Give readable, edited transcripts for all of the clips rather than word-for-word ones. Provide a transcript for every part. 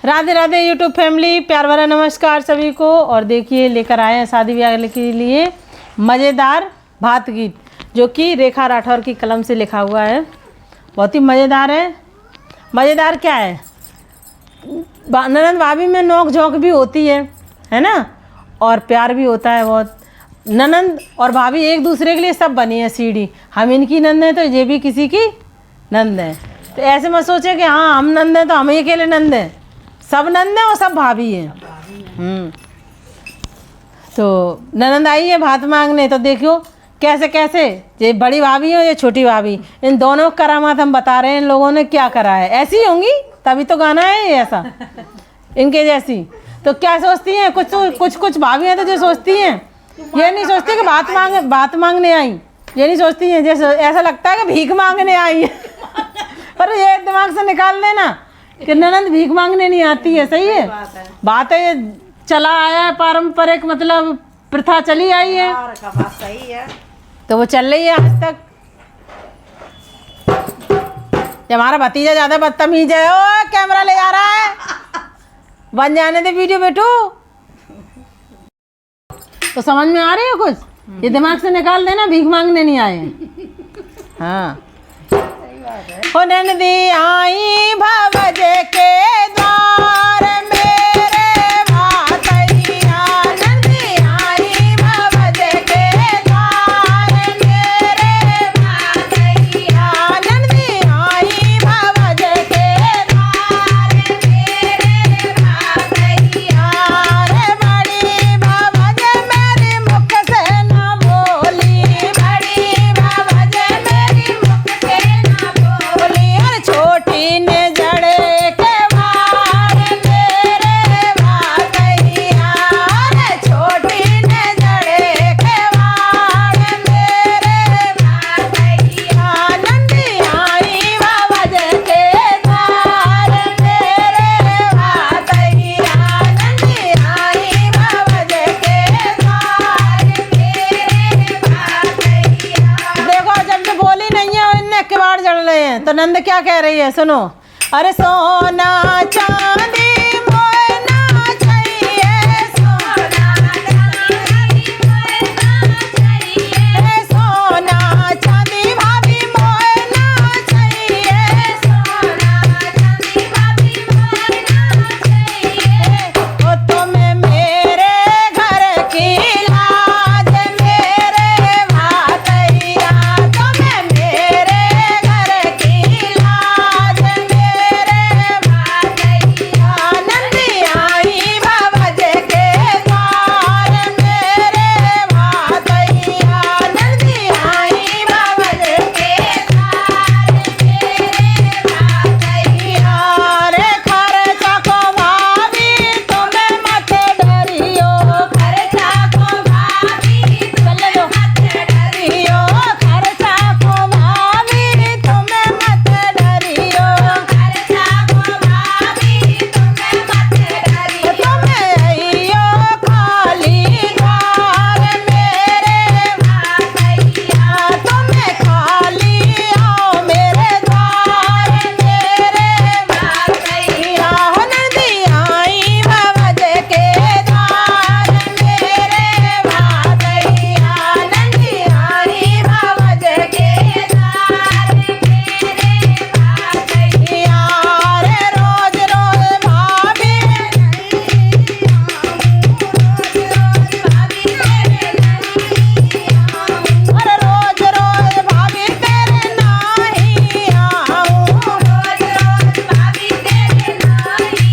Radhe Radhe YouTube family, प्यार भरा नमस्कार सभी को। और देखिए लेकर आए हैं शादी ब्याह के लिए मज़ेदार भात गीत, जो कि रेखा राठौर की कलम से लिखा हुआ है। बहुत ही मज़ेदार है। मज़ेदार क्या है, ननंद भाभी में नोक झोंक भी होती है ना, और प्यार भी होता है बहुत। ननंद और भाभी एक दूसरे के लिए सब बनी है सीढ़ी। हम इनकी नंद हैं तो ये भी किसी की नंद है। तो ऐसे मत सोचे कि हाँ हम नंद हैं तो हम ही अकेले नंद हैं। सब नंद हैं और सब भाभी हैं। तो ननंद आई है भात मांगने, तो देखो कैसे कैसे ये बड़ी भाभी हो या छोटी भाभी, इन दोनों करामात हम बता रहे हैं इन लोगों ने क्या करा है। ऐसी होंगी तभी तो गाना है ये ऐसा, इनके जैसी। तो क्या सोचती हैं, कुछ भाभी हैं तो जो सोचती हैं, ये नहीं सोचती कि बात मांगने आई, ये नहीं सोचती हैं, जैसे ऐसा लगता है कि भीख मांगने आई है। पर ये दिमाग से निकाल देना कि ननंद भीख मांगने नहीं आती है। सही है बात है, ये चला आया है पारंपरिक, मतलब प्रथा चली आई है, सही है तो वो चल रही है आज तक। हमारा भतीजा ज्यादा बदतमीज है, ओ कैमरा ले जा रहा है, बन जाने दे वीडियो बेटू। तो समझ में आ रही है कुछ, ये दिमाग से निकाल देना, भीख मांगने नहीं आए। हाँ हो नंदी आई भवज के द्वार मेरे भातैया, नंदी आई भवज के द्वार मेरे भातैया, नंदी आई भवज के द्वार मेरे भातैया। रे बड़ी भवज मेरी मुख से न बोली, बड़ी भवज मेरी मुख से न बोली, और छोटी ने जड़े के वार मेरे भातैया, रे छोटी ने जड़े के वार मेरे भातैया। नंदी आई भवज के द्वार मेरे भातैया, नंदी आई भवज के द्वार मेरे भातैया। देखो जब से बोली नहीं है इनने किवाड़ जड़ रहे हैं, तो नंद क्या कह रही है सुनो। अरे सोना चांदी मोना चाहिए, सोना चांदी मोना चाहिए, सोना चांदी भाभी मोना चाहिए, सोना चांदी भाभी मोना चाहिए। ओ तुम्हें मेरे घर की लाज मेरे भातैया, तुम्हें मेरे घर की लाज मेरे भातैया। नंदी आई भवज के द्वार मेरे भातैया, नंदी आई भवज के द्वार मेरे भातैया। रे खर्चा को भाभी तुम्हें मत डरियो, खर्चा को भाभी तुम्हें मत डरियो, खर्चा को भाभी तुम्हें मत डरियो, खर्चा को भाभी तुम्हें मत डरियो। तुम्हें अइयो खाली द्वार मेरे भातैया, तुम्हें खाली आओ मेरे द्वार मेरे भातैया। हो नंदी आई भवज के द्वार मेरे भातैया, नंदी आई भवज के द्वार मेरे भातैया। रे रोज रोज भाभी अरे रोज रोज भाभी तेरे नाही आऊं, रोज रोज भाभी तेरे नाही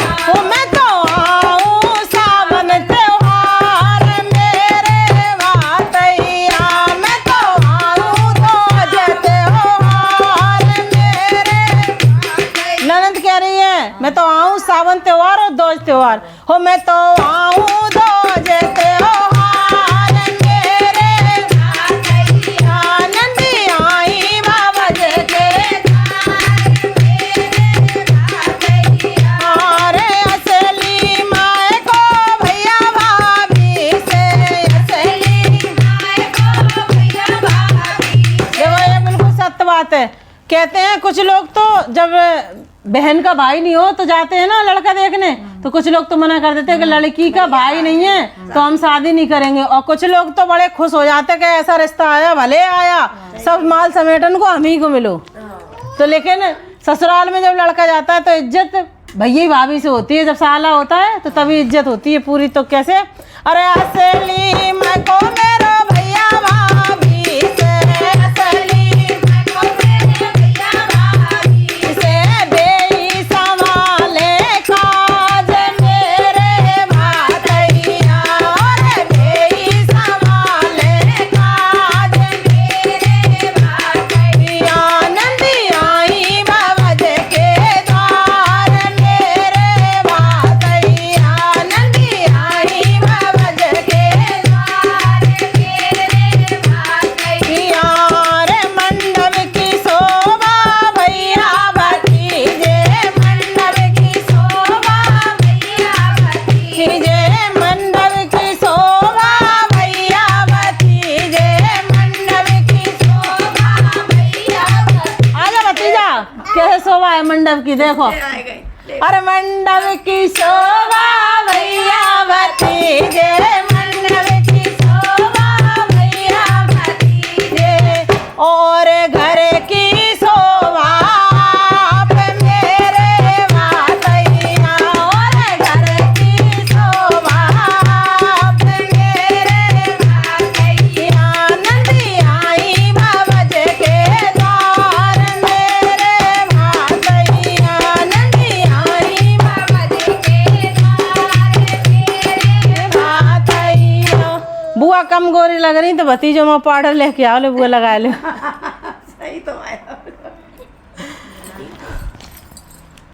आऊं। मैं तो आऊं सावन त्योहार मेरे भातैया, मैं तो आऊं दोज त्योहार मेरे भातैया। ननंद कह रही है मैं तो आऊं सावन त्योहार और दोज त्योहार। हो मैं तो आऊं दोज त्योहार मेरे भातैया, नंदी आई भवज के द्वार मेरे भातैया। अरे असली माए को भैया भाभी से, असली माए को भैया भाभी से। देखो ये बिल्कुल सत्य बात है। कहते हैं कुछ लोग तो जब बहन का भाई नहीं हो तो जाते हैं ना लड़का देखने, तो कुछ लोग तो मना कर देते हैं कि लड़की का भाई नहीं है तो हम शादी नहीं करेंगे, और कुछ लोग तो बड़े खुश हो जाते हैं कि ऐसा रिश्ता आया, भले आया, सब माल समेटन को हम ही को मिलो। तो लेकिन ससुराल में जब लड़का जाता है तो इज्जत भैया भाभी से होती है, जब साला होता है तो तभी इज्जत होती है पूरी। तो कैसे, अरे असली मैं को मेरो भैया भाभी से, असली मैं को मेरे भैया भाभी से, बेई संभाले काज मेरे भातैया, और बेई संभाले काज मेरे भातैया, नंदी आई बाबज के द्वार मेरे भातैया, नंदी आई बाबज के द्वार मेरे भातैया, रे मंडप की शोभा भैया भतीजे, मंडप की शोभा भैया भतीजे, मंडप की शोभा भैया भतीजे, मंडप की शोभा भैया भतीजे। आजा भतीजा, कैसे शोभा है मंडप की, देखो। अरे मंडप की शोभा भैया भतीजे, मंडप की शोभा भैया भतीजे, और घर की शोभा आप मेरे भातैया, और घर की शोभा आप मेरे भातैया, नंदी आई बाबज के द्वार मेरे भातैया, नंदी आई बाबज के द्वार मेरे भातैया। बुआ कम गोरी लग रही तो भतीजों में पाउडर लेके आओ ले, बुआ लगा ले। सही तो आया।